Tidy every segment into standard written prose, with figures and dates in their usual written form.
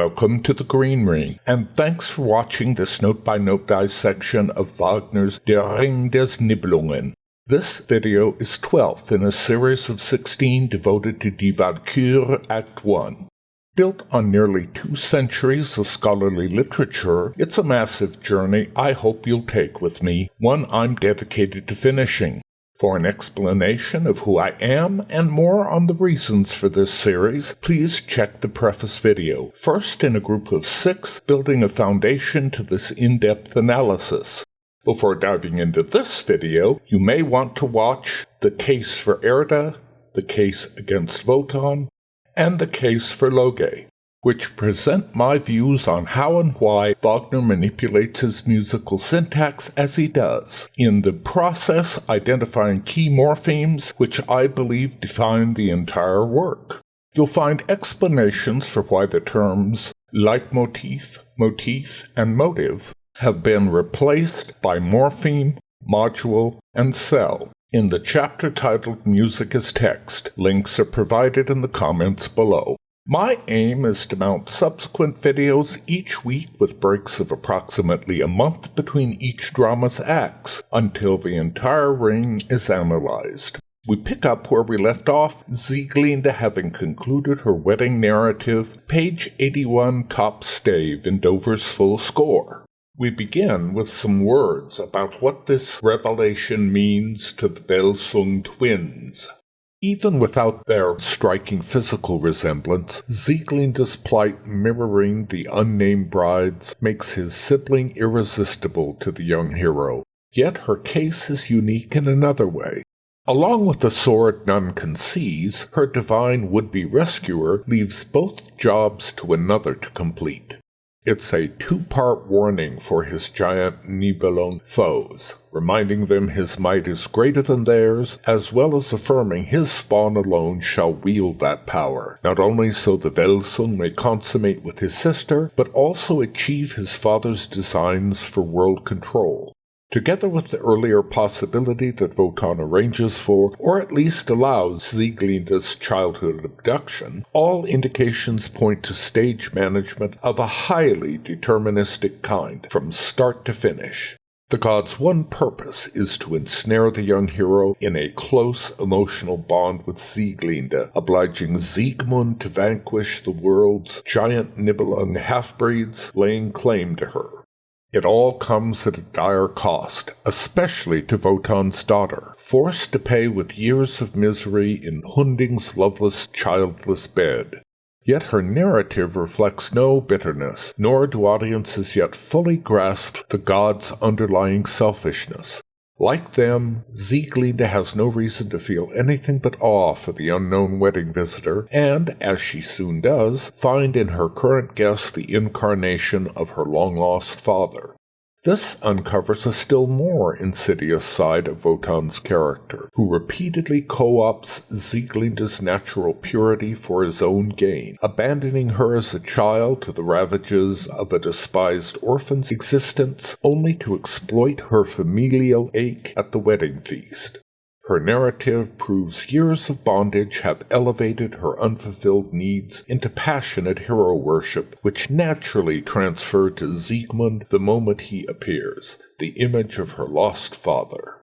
Welcome to the Green Ring, and thanks for watching this note-by-note dissection of Wagner's Der Ring des Nibelungen. This video is 12th in a series of 16 devoted to Die Walküre Act 1. Built on nearly 2 centuries of scholarly literature, it's a massive journey I hope you'll take with me, one I'm dedicated to finishing. For an explanation of who I am and more on the reasons for this series, please check the preface video, first in a group of 6, building a foundation to this in-depth analysis. Before diving into this video, you may want to watch The Case for Erda, The Case Against Wotan, and The Case for Loge, which present my views on how and why Wagner manipulates his musical syntax as he does, in the process identifying key morphemes which I believe define the entire work. You'll find explanations for why the terms leitmotif, motif, and motive have been replaced by morpheme, module, and cell in the chapter titled Music as Text. Links are provided in the comments below. My aim is to mount subsequent videos each week with breaks of approximately a month between each drama's acts until the entire ring is analyzed. We pick up where we left off, Sieglinde having concluded her wedding narrative, page 81, top stave in Dover's full score. We begin with some words about what this revelation means to the Welsung twins. Even without their striking physical resemblance, Sieglinde's plight mirroring the unnamed bride's makes his sibling irresistible to the young hero. Yet her case is unique in another way. Along with the sword none can seize, her divine would-be rescuer leaves both jobs to another to complete. It's a 2-part warning for his giant Nibelung foes, reminding them his might is greater than theirs, as well as affirming his spawn alone shall wield that power, not only so the Welsung may consummate with his sister, but also achieve his father's designs for world control. Together with the earlier possibility that Wotan arranges for, or at least allows, Sieglinde's childhood abduction, all indications point to stage management of a highly deterministic kind, from start to finish. The god's one purpose is to ensnare the young hero in a close emotional bond with Sieglinde, obliging Siegmund to vanquish the world's giant Nibelung half-breeds, laying claim to her. It all comes at a dire cost, especially to Wotan's daughter, forced to pay with years of misery in Hunding's loveless, childless bed. Yet her narrative reflects no bitterness, nor do audiences yet fully grasp the god's underlying selfishness. Like them, Sieglinde has no reason to feel anything but awe for the unknown wedding visitor, and, as she soon does, find in her current guest the incarnation of her long-lost father. This uncovers a still more insidious side of Wotan's character, who repeatedly co-opts Sieglinde's natural purity for his own gain, abandoning her as a child to the ravages of a despised orphan's existence, only to exploit her familial ache at the wedding feast. Her narrative proves years of bondage have elevated her unfulfilled needs into passionate hero worship, which naturally transfer to Siegmund the moment he appears, the image of her lost father.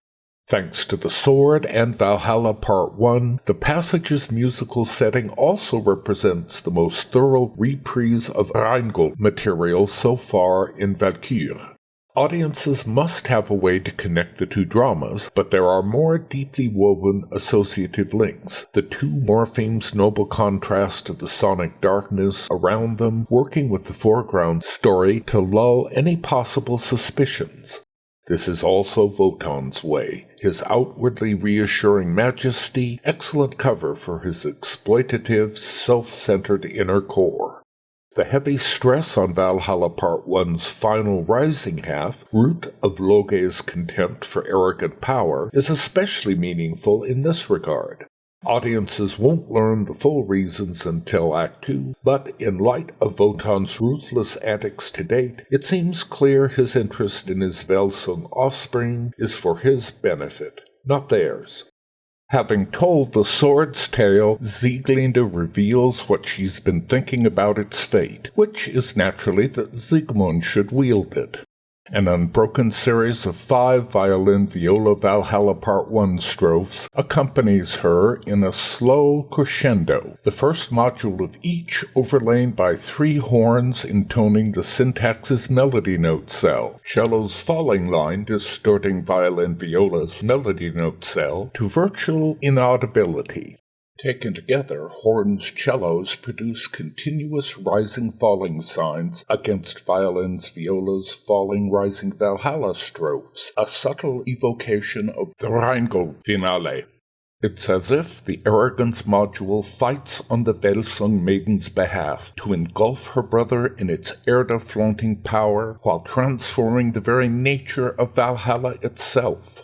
Thanks to the sword and Valhalla Part 1, the passage's musical setting also represents the most thorough reprise of Rheingold material so far in Walküre. Audiences must have a way to connect the two dramas, but there are more deeply woven associative links, the two morphemes' noble contrast to the sonic darkness around them, working with the foreground story to lull any possible suspicions. This is also Wotan's way, his outwardly reassuring majesty, excellent cover for his exploitative, self-centered inner core. The heavy stress on Valhalla Part 1's final rising half, root of Loge's contempt for arrogant power, is especially meaningful in this regard. Audiences won't learn the full reasons until Act 2, but in light of Wotan's ruthless antics to date, it seems clear his interest in his Welsung offspring is for his benefit, not theirs. Having told the sword's tale, Sieglinde reveals what she's been thinking about its fate, which is naturally that Siegmund should wield it. An unbroken series of 5 violin viola Valhalla Part 1 strophes accompanies her in a slow crescendo, the first module of each overlain by 3 horns intoning the syntax's melody note cell, cello's falling line distorting violin viola's melody note cell to virtual inaudibility. Taken together, horns cellos produce continuous rising-falling signs against violins viola's falling-rising Valhalla strophes, a subtle evocation of the Rheingold finale. It's as if the arrogance module fights on the Velsung maiden's behalf to engulf her brother in its Erde-flaunting power while transforming the very nature of Valhalla itself.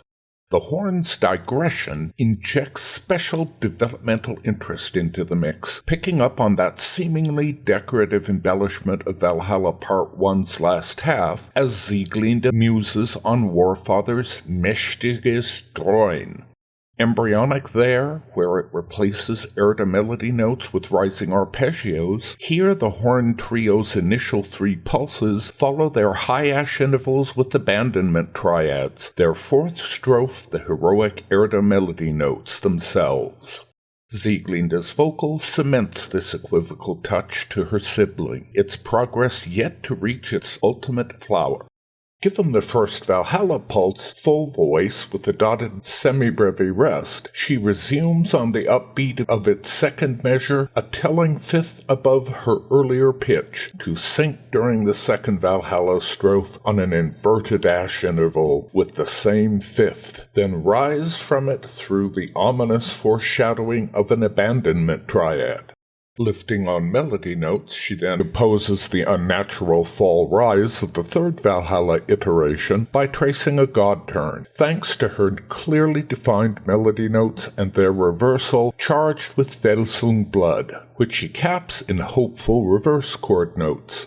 The horn's digression injects special developmental interest into the mix, picking up on that seemingly decorative embellishment of Valhalla Part 1's last half as Sieglinde muses on Warfather's mächtiges Dreuen. Embryonic there, where it replaces Erde melody notes with rising arpeggios, here the horn trio's initial 3 pulses follow their high ash intervals with abandonment triads, their 4th strophe the heroic Erde melody notes themselves. Sieglinde's vocal cements this equivocal touch to her sibling, its progress yet to reach its ultimate flower. Given the first Valhalla pulse full voice with a dotted semi-breve rest, she resumes on the upbeat of its second measure, a telling 5th above her earlier pitch, to sink during the second Valhalla strophe on an inverted ash interval with the same 5th, then rise from it through the ominous foreshadowing of an abandonment triad. Lifting on melody notes, she then opposes the unnatural fall-rise of the third Valhalla iteration by tracing a god turn, thanks to her clearly defined melody notes and their reversal charged with Velsung blood, which she caps in hopeful reverse chord notes.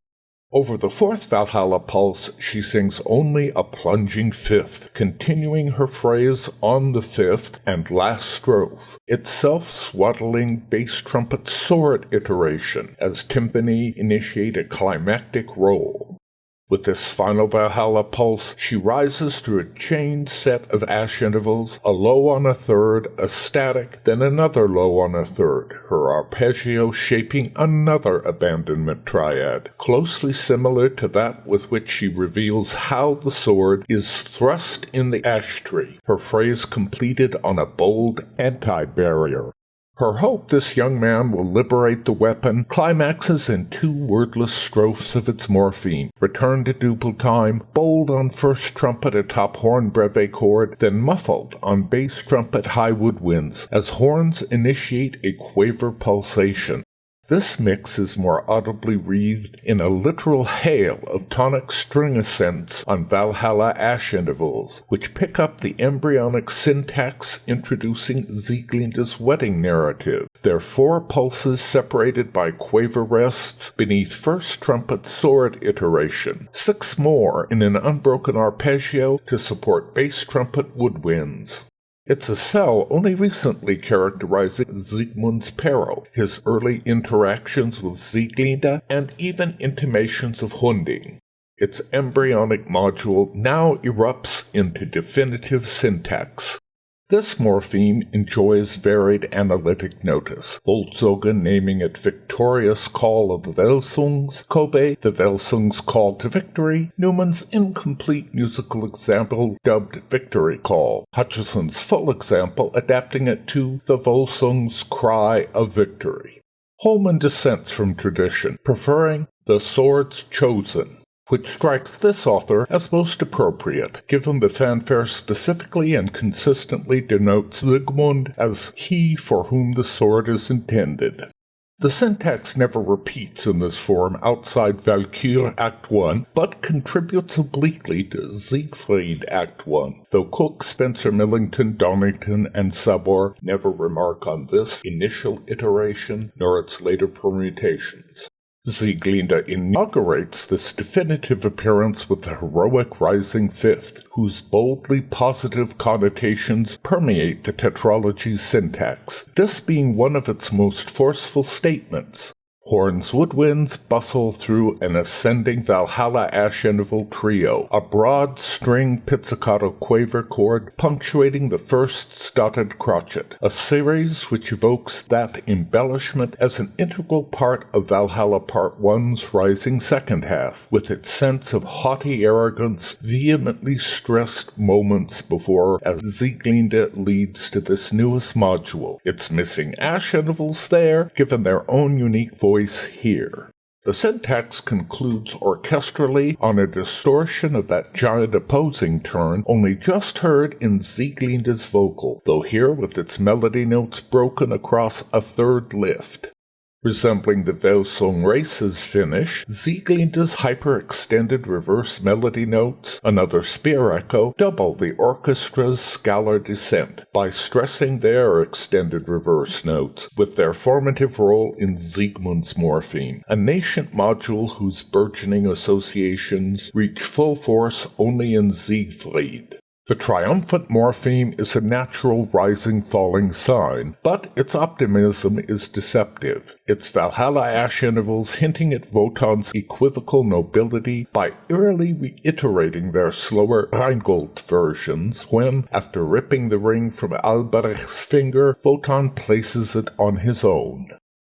Over the 4th Valhalla pulse, she sings only a plunging 5th, continuing her phrase on the 5th and last strophe, itself swaddling bass trumpet sword iteration, as timpani initiate a climactic roll. With this final Valhalla pulse, she rises through a chained set of ash intervals, a low on a 3rd, a static, then another low on a 3rd, her arpeggio shaping another abandonment triad, closely similar to that with which she reveals how the sword is thrust in the ash tree, her phrase completed on a bold anti-barrier. Her hope this young man will liberate the weapon climaxes in 2 wordless strophes of its morpheme, return to duple time, bold on first trumpet atop horn breve chord, then muffled on bass trumpet high woodwinds, as horns initiate a quaver pulsation. This mix is more audibly wreathed in a literal hail of tonic string ascents on Valhalla ash intervals, which pick up the embryonic syntax introducing Sieglinde's wedding narrative, their 4 pulses separated by quaver rests beneath first trumpet sword iteration, 6 more in an unbroken arpeggio to support bass trumpet woodwinds. It's a cell only recently characterizing Siegmund's peril, his early interactions with Sieglinde, and even intimations of Hunding. Its embryonic module now erupts into definitive syntax. This morpheme enjoys varied analytic notice, Volkswagen naming it Victorious Call of the Velsungs, Kobe the Velsung's Call to Victory, Newman's incomplete musical example dubbed Victory Call, Hutchison's full example adapting it to the Volsung's Cry of Victory. Holman dissents from tradition, preferring the Sword's Chosen, which strikes this author as most appropriate, given the fanfare specifically and consistently denotes Siegmund as he for whom the sword is intended. The syntax never repeats in this form outside Walküre Act 1, but contributes obliquely to Siegfried Act 1, though Cook, Spencer Millington, Donington, and Sabor never remark on this initial iteration nor its later permutations. Sieglinde inaugurates this definitive appearance with the heroic rising fifth, whose boldly positive connotations permeate the tetralogy's syntax, this being one of its most forceful statements. Horn's woodwinds bustle through an ascending Valhalla Ash-interval trio, a broad string pizzicato quaver chord punctuating the first studded crotchet, a series which evokes that embellishment as an integral part of Valhalla Part 1's rising second half, with its sense of haughty arrogance vehemently stressed moments before as Sieglinde leads to this newest module, its missing Ash-intervals there, given their own unique voice here. The syntax concludes orchestrally on a distortion of that giant opposing turn only just heard in Sieglinde's vocal, though here with its melody notes broken across a third lift. Resembling the Welsung Race's finish, Sieglinde's hyper-extended reverse melody notes, another spear echo, double the orchestra's scalar descent by stressing their extended reverse notes with their formative role in Siegmund's morpheme, a nascent module whose burgeoning associations reach full force only in Siegfried. The triumphant morpheme is a natural rising-falling sign, but its optimism is deceptive, its Valhalla Ash-intervals hinting at Wotan's equivocal nobility by eerily reiterating their slower Rheingold versions when, after ripping the ring from Albrecht's finger, Wotan places it on his own.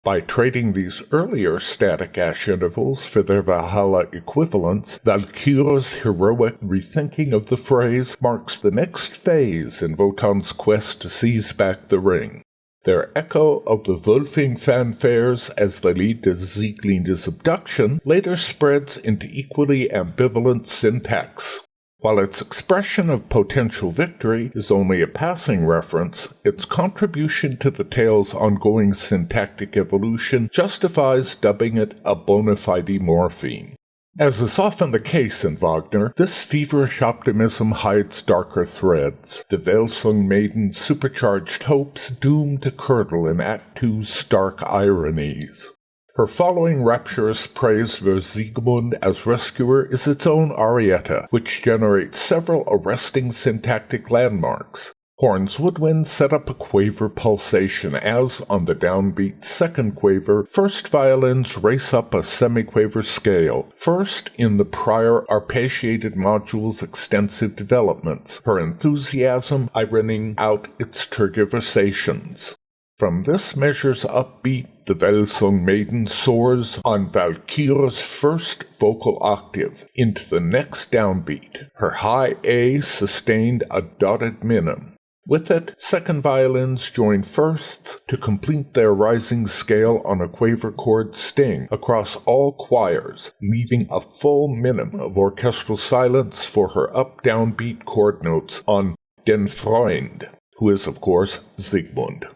By trading these earlier static Ash-intervals for their Valhalla equivalents, Walküre's heroic rethinking of the phrase marks the next phase in Wotan's quest to seize back the ring. Their echo of the Wulfing fanfares as they lead to Sieglinde's abduction later spreads into equally ambivalent syntax. While its expression of potential victory is only a passing reference, its contribution to the tale's ongoing syntactic evolution justifies dubbing it a bona fide morpheme. As is often the case in Wagner, this feverish optimism hides darker threads, the Welsung maiden's supercharged hopes doomed to curdle in Act II's stark ironies. Her following rapturous praise for Siegmund as rescuer is its own arietta, which generates several arresting syntactic landmarks. Horn's woodwinds set up a quaver pulsation as, on the downbeat second quaver, first violins race up a semiquaver scale, first in the prior arpeggiated module's extensive developments, her enthusiasm ironing out its tergiversations. From this measure's upbeat, the Welsung maiden soars on Walküre's first vocal octave into the next downbeat, her high A sustained a dotted minim. With it, second violins join firsts to complete their rising scale on a quaver chord sting across all choirs, leaving a full minim of orchestral silence for her up-downbeat chord notes on Den Freund, who is, of course, Siegmund.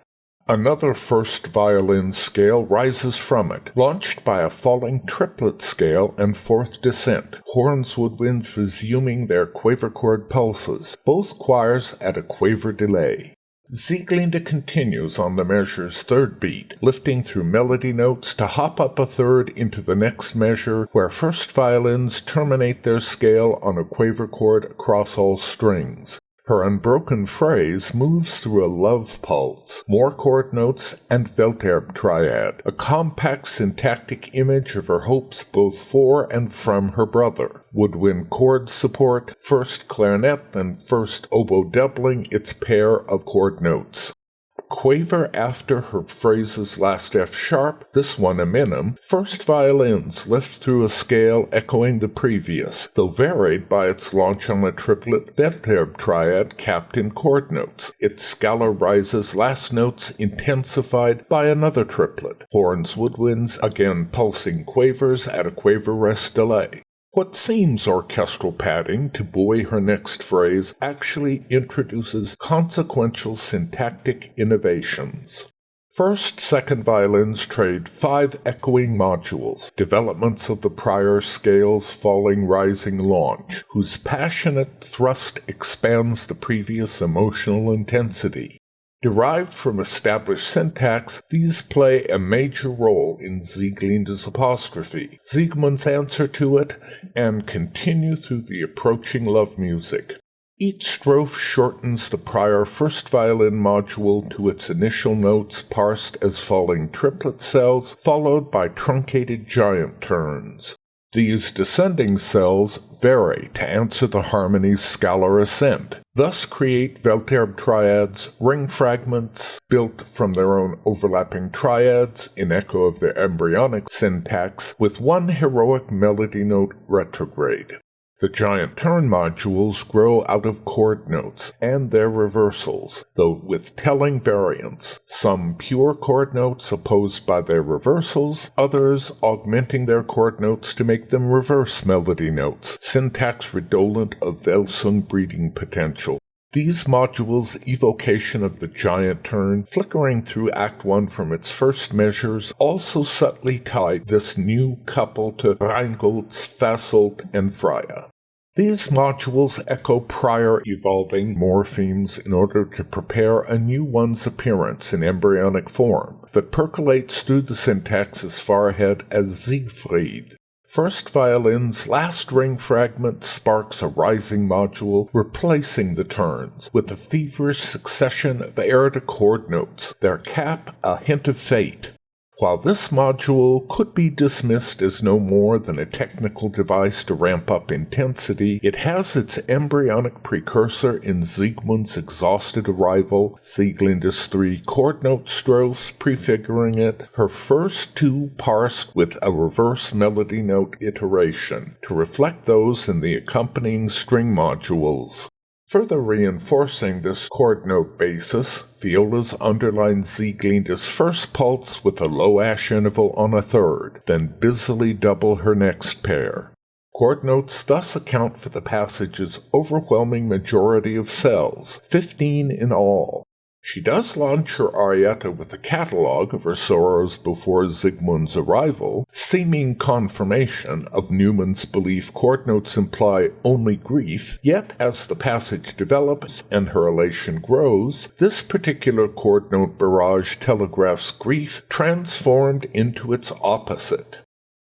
Another first violin scale rises from it, launched by a falling triplet scale and fourth descent, Horn's woodwinds resuming their quaver chord pulses, both choirs at a quaver delay. Sieglinde continues on the measure's third beat, lifting through melody notes to hop up a third into the next measure, where first violins terminate their scale on a quaver chord across all strings. Her unbroken phrase moves through a love pulse, more chord notes, and Welterb triad, a compact syntactic image of her hopes both for and from her brother. Woodwind chord support, first clarinet, then first oboe doubling its pair of chord notes. Quaver after her phrase's last F sharp, this one a minim, first violins lift through a scale echoing the previous, though varied by its launch on a triplet Welterb triad capped in chord notes, its scalar rises last notes intensified by another triplet, Horn's woodwinds again pulsing quavers at a quaver rest delay. What seems orchestral padding to buoy her next phrase actually introduces consequential syntactic innovations. First, second violins trade 5 echoing modules, developments of the prior scale's falling-rising launch, whose passionate thrust expands the previous emotional intensity. Derived from established syntax, these play a major role in Sieglinde's apostrophe, Siegmund's answer to it, and continue through the approaching love music. Each strophe shortens the prior first violin module to its initial notes parsed as falling triplet cells, followed by truncated giant turns. These descending cells vary to answer the harmony's scalar ascent, thus create Welterbe triads, ring fragments built from their own overlapping triads in echo of their embryonic syntax, with one heroic melody note retrograde. The giant turn modules grow out of chord notes and their reversals, though with telling variants, some pure chord notes opposed by their reversals, others augmenting their chord notes to make them reverse melody notes, syntax redolent of Welsung breeding potential. These modules' evocation of the giant turn, flickering through Act 1 from its first measures, also subtly tied this new couple to Rheingold's Fasolt and Freya. These modules echo prior evolving morphemes in order to prepare a new one's appearance in embryonic form that percolates through the syntax as far ahead as Siegfried. First violin's last ring fragment sparks a rising module replacing the turns, with a feverish succession of air to chord notes, their cap a hint of fate. While this module could be dismissed as no more than a technical device to ramp up intensity, it has its embryonic precursor in Siegmund's exhausted arrival, Sieglinde's 3 chord note strophes prefiguring it, her first 2 parsed with a reverse melody note iteration, to reflect those in the accompanying string modules. Further reinforcing this chord note basis, violas underline Sieglinde's first pulse with a low ash interval on a third, then busily double her next pair. Chord notes thus account for the passage's overwhelming majority of cells, 15 in all. She does launch her arietta with a catalogue of her sorrows before Siegmund's arrival, seeming confirmation of Newman's belief chord notes imply only grief, yet as the passage develops and her elation grows, this particular chord note barrage telegraphs grief transformed into its opposite.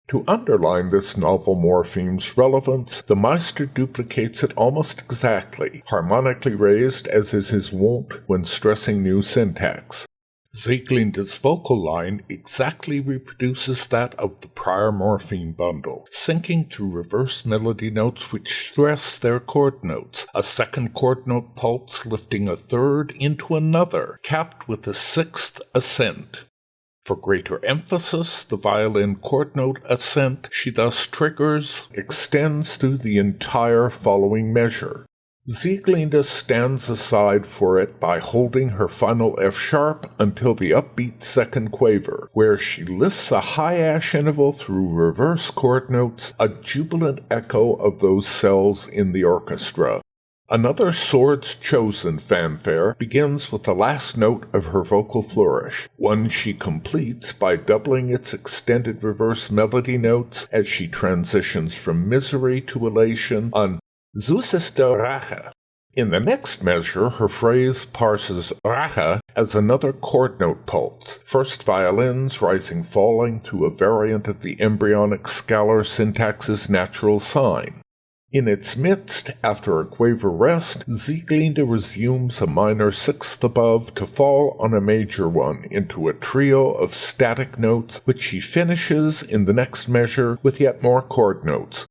To underline this novel morpheme's relevance, the Meister duplicates it almost exactly, harmonically raised as is his wont when stressing new syntax. Sieglinde's vocal line exactly reproduces that of the prior morpheme bundle, sinking through reverse melody notes which stress their chord notes, a second chord note pulse lifting a third into another, capped with a 6th ascent. For greater emphasis, the violin chord note ascent she thus triggers extends through the entire following measure. Sieglinde stands aside for it by holding her final F-sharp until the upbeat second quaver, where she lifts a high ash interval through reverse chord notes, a jubilant echo of those cells in the orchestra. Another Swords Chosen fanfare begins with the last note of her vocal flourish, one she completes by doubling its extended reverse melody notes as she transitions from misery to elation on Süßeste Rache. In the next measure, her phrase parses Rache as another chord note pulse, first violins rising falling through a variant of the embryonic scalar syntax's natural sign. In its midst, after a quaver rest, Sieglinde resumes a minor 6th above to fall on a major one into a trio of static notes, which she finishes in the next measure with yet more chord notes.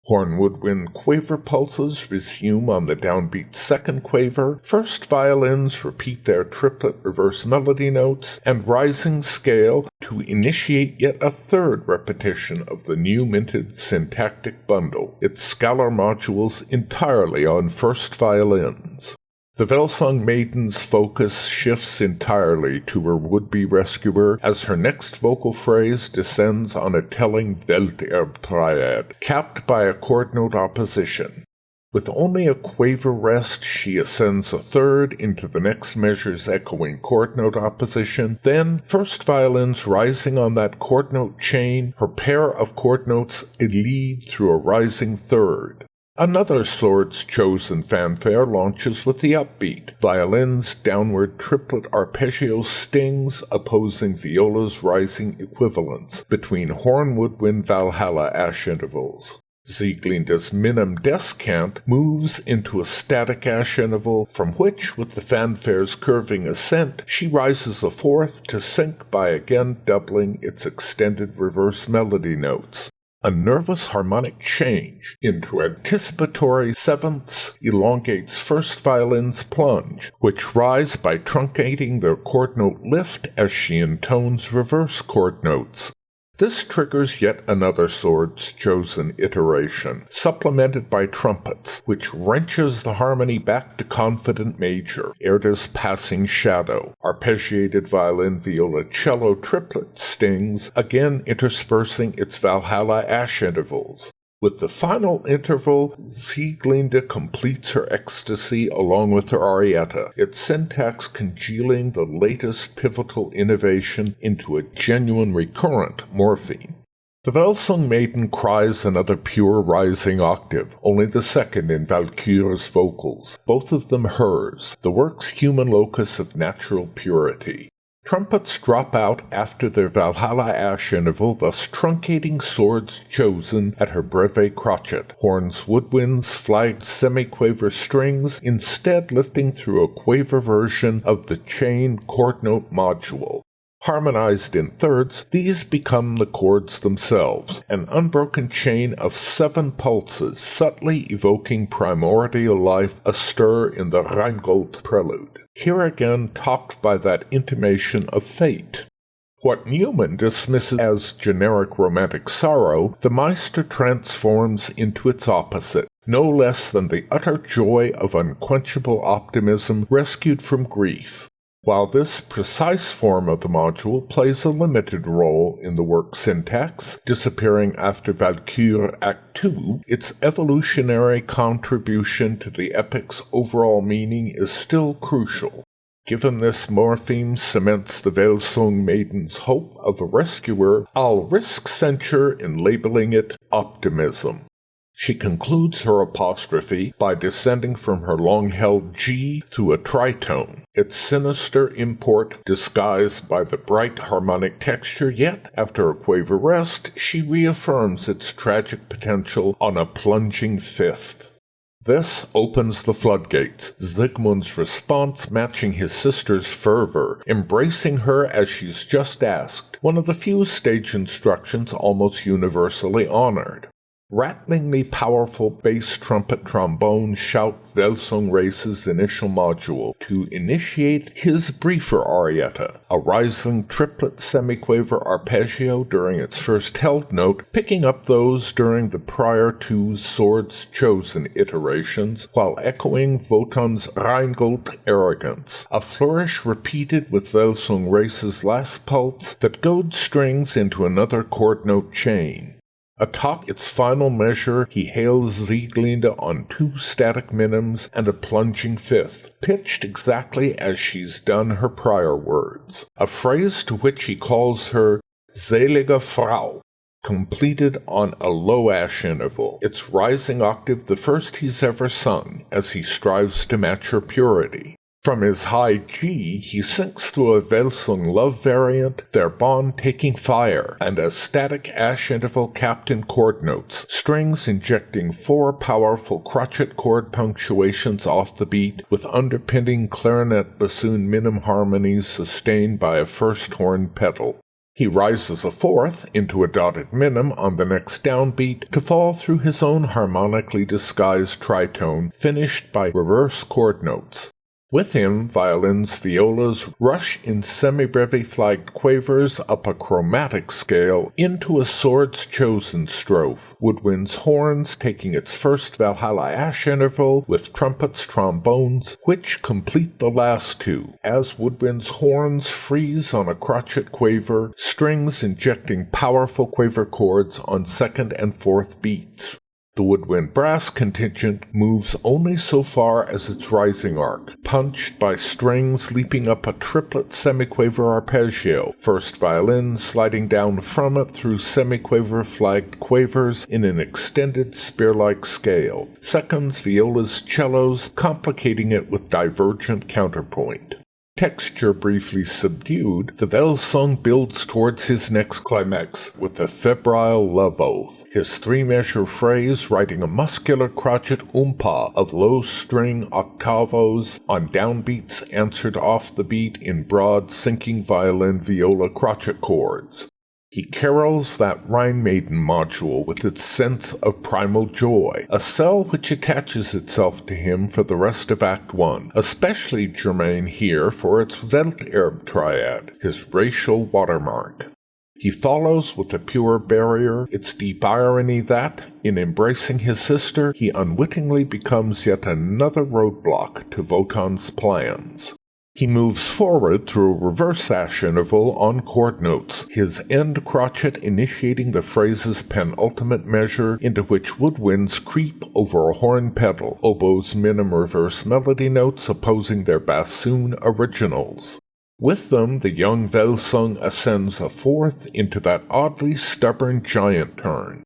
Horn woodwind quaver pulses resume on the downbeat second quaver, first violins repeat their triplet reverse melody notes, and rising scale to initiate yet a third repetition of the new minted syntactic bundle, its scalar modules entirely on first violins. The Welsung maiden's focus shifts entirely to her would-be rescuer as her next vocal phrase descends on a telling Welterbe triad, capped by a chord note opposition. With only a quaver rest, she ascends a third into the next measure's echoing chord note opposition, then, first violins rising on that chord note chain, her pair of chord notes lead through a rising third. Another Swords Chosen fanfare launches with the upbeat. Violin's downward triplet arpeggio stings opposing viola's rising equivalents between horn woodwind Valhalla ash intervals. Sieglinde's minim descant moves into a static ash interval from which, with the fanfare's curving ascent, she rises a fourth to sink by again doubling its extended reverse melody notes. A nervous harmonic change into anticipatory sevenths elongates first violin's plunge, which rise by truncating their chord note lift as she intones reverse chord notes. This triggers yet another Swords Chosen iteration, supplemented by trumpets, which wrenches the harmony back to confident major, Erda's passing shadow, arpeggiated violin viola cello triplet stings, again interspersing its Valhalla ash intervals. With the final interval, Sieglinde completes her ecstasy along with her arietta, its syntax congealing the latest pivotal innovation into a genuine recurrent morpheme. The Welsung maiden cries another pure rising octave, only the second in Walküre's vocals, both of them hers, the work's human locus of natural purity. Trumpets drop out after their Valhalla ash interval, thus truncating Swords Chosen at her breve crotchet, horns woodwinds flagged semiquaver strings, instead lifting through a quaver version of the chain chord note module. Harmonized in thirds, these become the chords themselves, an unbroken chain of 7 pulses subtly evoking primordial life astir in the Rheingold prelude, here again topped by that intimation of fate. What Newman dismisses as generic romantic sorrow, the Meister transforms into its opposite, no less than the utter joy of unquenchable optimism rescued from grief. While this precise form of the module plays a limited role in the work's syntax, disappearing after Walküre Act II, its evolutionary contribution to the epic's overall meaning is still crucial. Given this morpheme cements the Welsung maiden's hope of a rescuer, I'll risk censure in labeling it optimism. She concludes her apostrophe by descending from her long-held G to a tritone, its sinister import disguised by the bright harmonic texture, yet, after a quaver rest, she reaffirms its tragic potential on a plunging fifth. This opens the floodgates, Sigmund's response matching his sister's fervor, embracing her as she's just asked, one of the few stage instructions almost universally honored. Rattlingly powerful bass trumpet trombone shout Welsung Race's initial module to initiate his briefer arietta, a rising triplet semiquaver arpeggio during its first held note, picking up those during the prior 2 Swords Chosen iterations, while echoing Wotan's Rheingold arrogance, a flourish repeated with Welsung Race's last pulse that goads strings into another chord note chain. Atop its final measure, he hails Sieglinde on 2 static minims and a plunging fifth, pitched exactly as she's done her prior words, a phrase to which he calls her selige Frau, completed on a low ash interval, its rising octave the first he's ever sung, as he strives to match her purity. From his high G, he sinks through a Welsung love variant, their bond taking fire, and a static ash interval capped in chord notes, strings injecting 4 powerful crotchet chord punctuations off the beat, with underpinning clarinet bassoon minim harmonies sustained by a first horn pedal. He rises a fourth into a dotted minim on the next downbeat to fall through his own harmonically disguised tritone, finished by reverse chord notes. With him, violins, violas rush in semi-breve flagged quavers up a chromatic scale into a Swords Chosen strophe, woodwinds horns taking its first Valhalla ash interval with trumpets, trombones, which complete the last 2, as woodwinds horns freeze on a crotchet quaver, strings injecting powerful quaver chords on second and fourth beats. The woodwind brass contingent moves only so far as its rising arc, punched by strings leaping up a triplet semiquaver arpeggio, first violin sliding down from it through semiquaver flagged quavers in an extended spear-like scale, seconds violas cellos complicating it with divergent counterpoint. Texture briefly subdued, the Welsung builds towards his next climax with a febrile love oath, his three-measure phrase writing a muscular crotchet umpa of low-string octavos on downbeats answered off the beat in broad sinking violin viola crotchet chords. He carols that Rhine Maiden module with its sense of primal joy, a cell which attaches itself to him for the rest of Act 1, especially germane here for its Welterbe triad, his racial watermark. He follows with a pure barrier, its deep irony that, in embracing his sister, he unwittingly becomes yet another roadblock to Wotan's plans. He moves forward through a reverse ash interval on chord notes, his end crotchet initiating the phrase's penultimate measure into which woodwinds creep over a horn pedal, oboes minim reverse melody notes opposing their bassoon originals. With them, the young Welsung ascends a fourth into that oddly stubborn giant turn.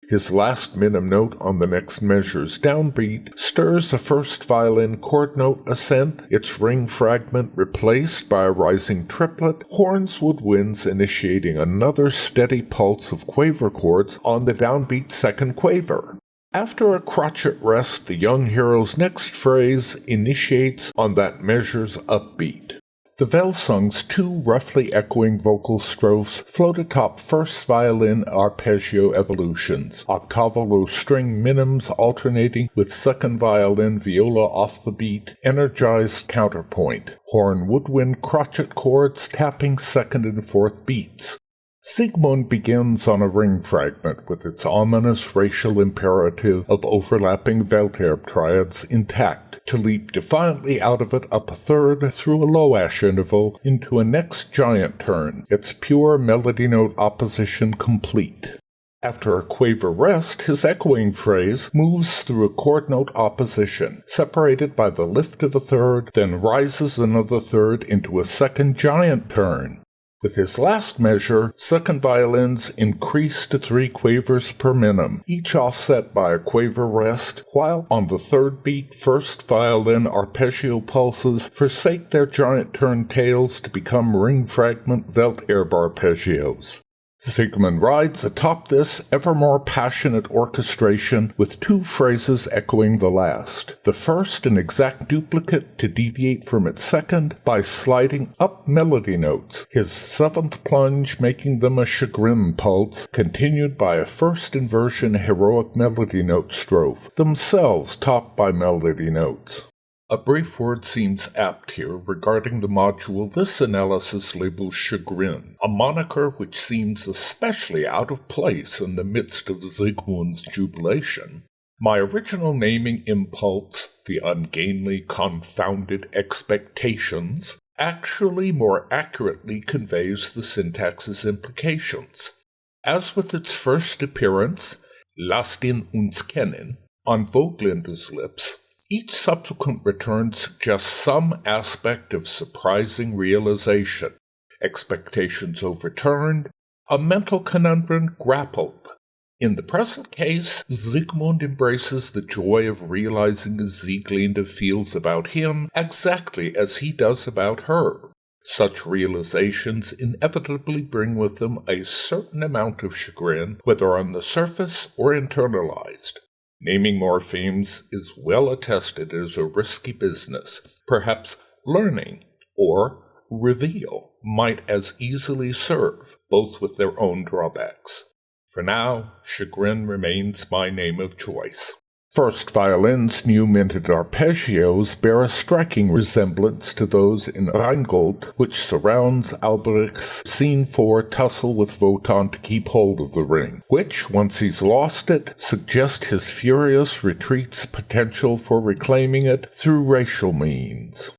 His last minim note on the next measure's downbeat stirs a first violin chord note ascent, its ring fragment replaced by a rising triplet, horns woodwinds initiating another steady pulse of quaver chords on the downbeat second quaver. After a crotchet rest, the young hero's next phrase initiates on that measure's upbeat. The Welsung's two roughly echoing vocal strophes float atop first violin arpeggio evolutions, octavo string minims alternating with second violin viola off the beat, energized counterpoint, horn woodwind crotchet chords tapping second and fourth beats. Siegmund begins on a ring fragment with its ominous racial imperative of overlapping Welterbe triads intact, to leap defiantly out of it up a third through a low ash interval into a next giant turn, its pure melody note opposition complete. After a quaver rest, his echoing phrase moves through a chord note opposition, separated by the lift of a third, then rises another third into a second giant turn. With his last measure, second violins increase to 3 quavers per minim, each offset by a quaver rest, while on the third beat first violin arpeggio pulses forsake their giant turn tails to become ring fragment Welterbe arpeggios. Siegmund rides atop this ever more passionate orchestration with 2 phrases echoing the last. The first an exact duplicate to deviate from its second by sliding up melody notes, his 7th plunge making them a chagrin pulse, continued by a first inversion heroic melody note strophe, themselves topped by melody notes. A brief word seems apt here regarding the module this analysis labels chagrin, a moniker which seems especially out of place in the midst of Siegmund's jubilation. My original naming impulse, the ungainly, confounded expectations, actually more accurately conveys the syntax's implications. As with its first appearance, Lasst ihn uns kennen, on Sieglinde's lips, each subsequent return suggests some aspect of surprising realization, expectations overturned, a mental conundrum grappled. In the present case, Siegmund embraces the joy of realizing as Sieglinde feels about him exactly as he does about her. Such realizations inevitably bring with them a certain amount of chagrin, whether on the surface or internalized. Naming morphemes is well attested as a risky business. Perhaps learning or reveal might as easily serve, both with their own drawbacks. For now, chagrin remains my name of choice. First violin's new minted arpeggios bear a striking resemblance to those in Rheingold, which surrounds Alberich's Scene 4 tussle with Wotan to keep hold of the ring, which, once he's lost it, suggests his furious retreat's potential for reclaiming it through racial means.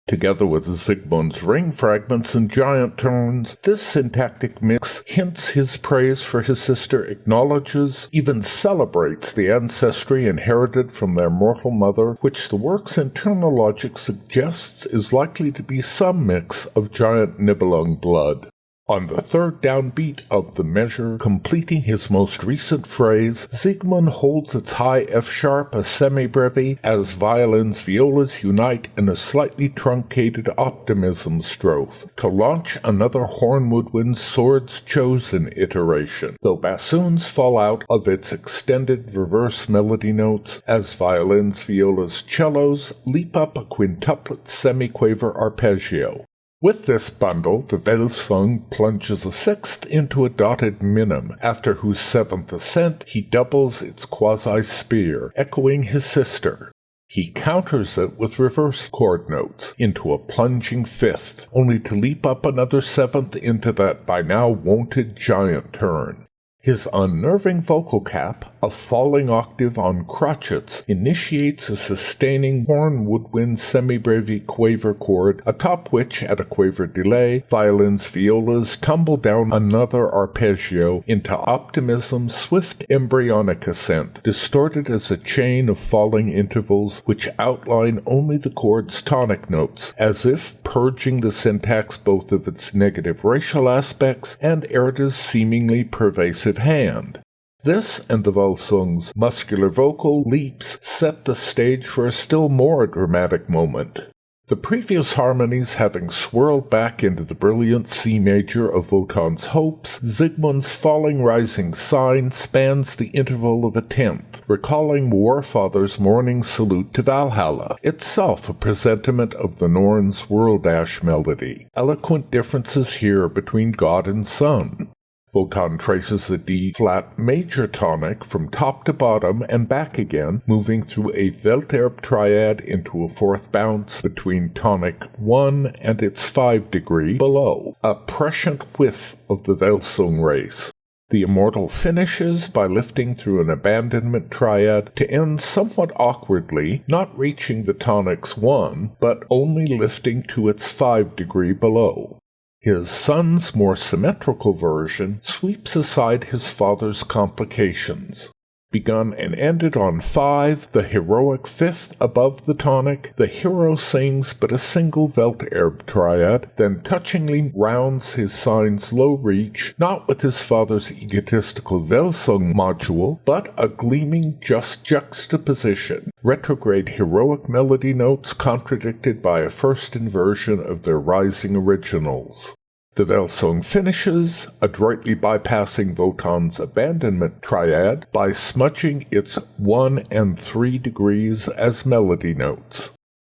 Together with Siegmund's ring fragments and giant turns, this syntactic mix hints his praise for his sister, acknowledges, even celebrates the ancestry inherited from their mortal mother, which the work's internal logic suggests is likely to be some mix of giant Nibelung blood. On the third downbeat of the measure, completing his most recent phrase, Siegmund holds its high F-sharp a semi-breve as violins violas unite in a slightly truncated optimism strophe to launch another horn woodwind's swords chosen iteration, though bassoons fall out of its extended reverse melody notes as violins, violas, cellos leap up a quintuplet semi-quaver arpeggio. With this bundle, the Welsung plunges a sixth into a dotted minim, after whose seventh ascent he doubles its quasi-spear, echoing his sister. He counters it with reverse chord notes into a plunging fifth, only to leap up another seventh into that by now wonted giant turn. His unnerving vocal cap, a falling octave on crotchets, initiates a sustaining horn woodwind semi-breve quaver chord, atop which, at a quaver delay, violins, violas tumble down another arpeggio into optimism's swift embryonic ascent, distorted as a chain of falling intervals which outline only the chord's tonic notes, as if purging the syntax both of its negative racial aspects and Erda's seemingly pervasive hand. This and the Welsung's muscular vocal leaps set the stage for a still more dramatic moment. The previous harmonies having swirled back into the brilliant C major of Wotan's hopes, Siegmund's falling rising sign spans the interval of a tenth, recalling Warfather's morning salute to Valhalla, itself a presentiment of the Norn's World-Ash melody. Eloquent differences here between God and Son. Wotan traces the D-flat major tonic from top to bottom and back again, moving through a Welterb triad into a fourth bounce between tonic 1 and its 5 degree below, a prescient whiff of the Welsung race. The immortal finishes by lifting through an abandonment triad to end somewhat awkwardly, not reaching the tonic's 1, but only lifting to its 5 degree below. His son's more symmetrical version sweeps aside his father's complications. Begun and ended on 5, the heroic fifth above the tonic, the hero sings but a single Welterb triad, then touchingly rounds his sign's low reach, not with his father's egotistical Welsung module, but a gleaming just juxtaposition, retrograde heroic melody notes contradicted by a first inversion of their rising originals. The Welsung finishes, adroitly bypassing Wotan's abandonment triad by smudging its 1 and 3 degrees as melody notes.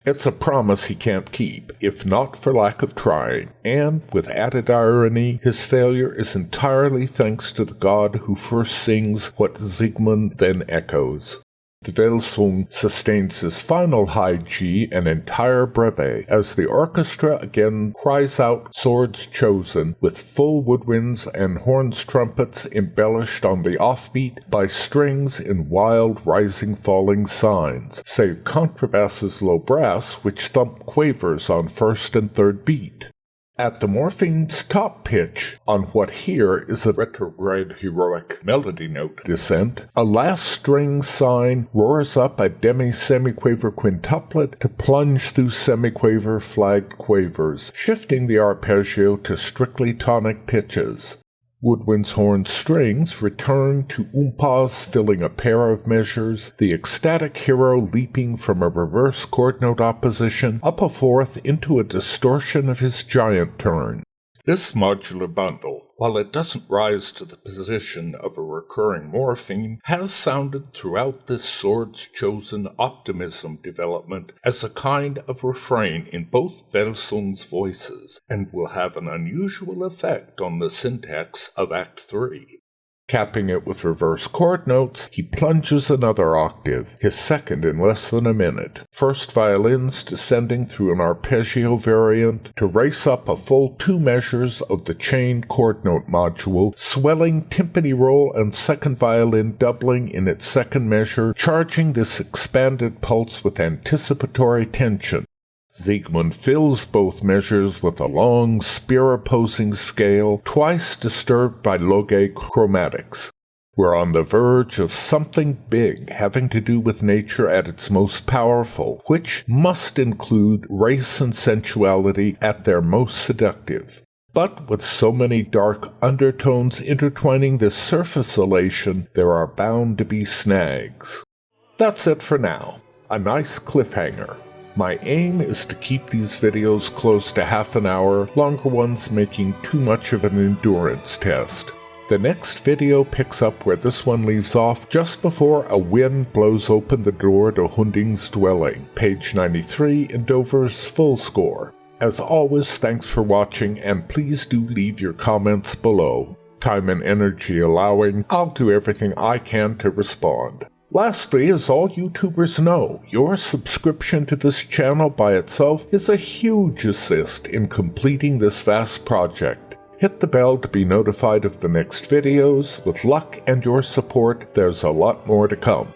It's a promise he can't keep, if not for lack of trying, and, with added irony, his failure is entirely thanks to the god who first sings what Siegmund then echoes. The Welsung sustains his final high G an entire breve, as the orchestra again cries out swords chosen, with full woodwinds and horns trumpets embellished on the offbeat by strings in wild rising falling signs, save contrabass's low brass which thump quavers on first and third beat. At the morphine's top pitch, on what here is a retrograde heroic melody note descent, a last string sign roars up a demi-semiquaver quintuplet to plunge through semiquaver flagged quavers, shifting the arpeggio to strictly tonic pitches. Woodwind's horn strings return to umpas filling a pair of measures, the ecstatic hero leaping from a reverse chord note opposition up a fourth into a distortion of his giant turn. This modular bundle, while it doesn't rise to the position of a recurring morphine, has sounded throughout this swords-chosen optimism development as a kind of refrain in both Welsung's voices, and will have an unusual effect on the syntax of Act 3. Capping it with reverse chord notes, he plunges another octave, his second in less than a minute, first violins descending through an arpeggio variant to race up a full 2 measures of the chained chord note module, swelling timpani roll and second violin doubling in its second measure, charging this expanded pulse with anticipatory tension. Siegmund fills both measures with a long, spear-opposing scale, twice disturbed by loge chromatics. We're on the verge of something big having to do with nature at its most powerful, which must include race and sensuality at their most seductive. But with so many dark undertones intertwining this surface elation, there are bound to be snags. That's it for now. A nice cliffhanger. My aim is to keep these videos close to half an hour, longer ones making too much of an endurance test. The next video picks up where this one leaves off just before a wind blows open the door to Hunding's dwelling, page 93 in Dover's full score. As always, thanks for watching, and please do leave your comments below. Time and energy allowing, I'll do everything I can to respond. Lastly, as all YouTubers know, your subscription to this channel by itself is a huge assist in completing this vast project. Hit the bell to be notified of the next videos. With luck and your support, there's a lot more to come.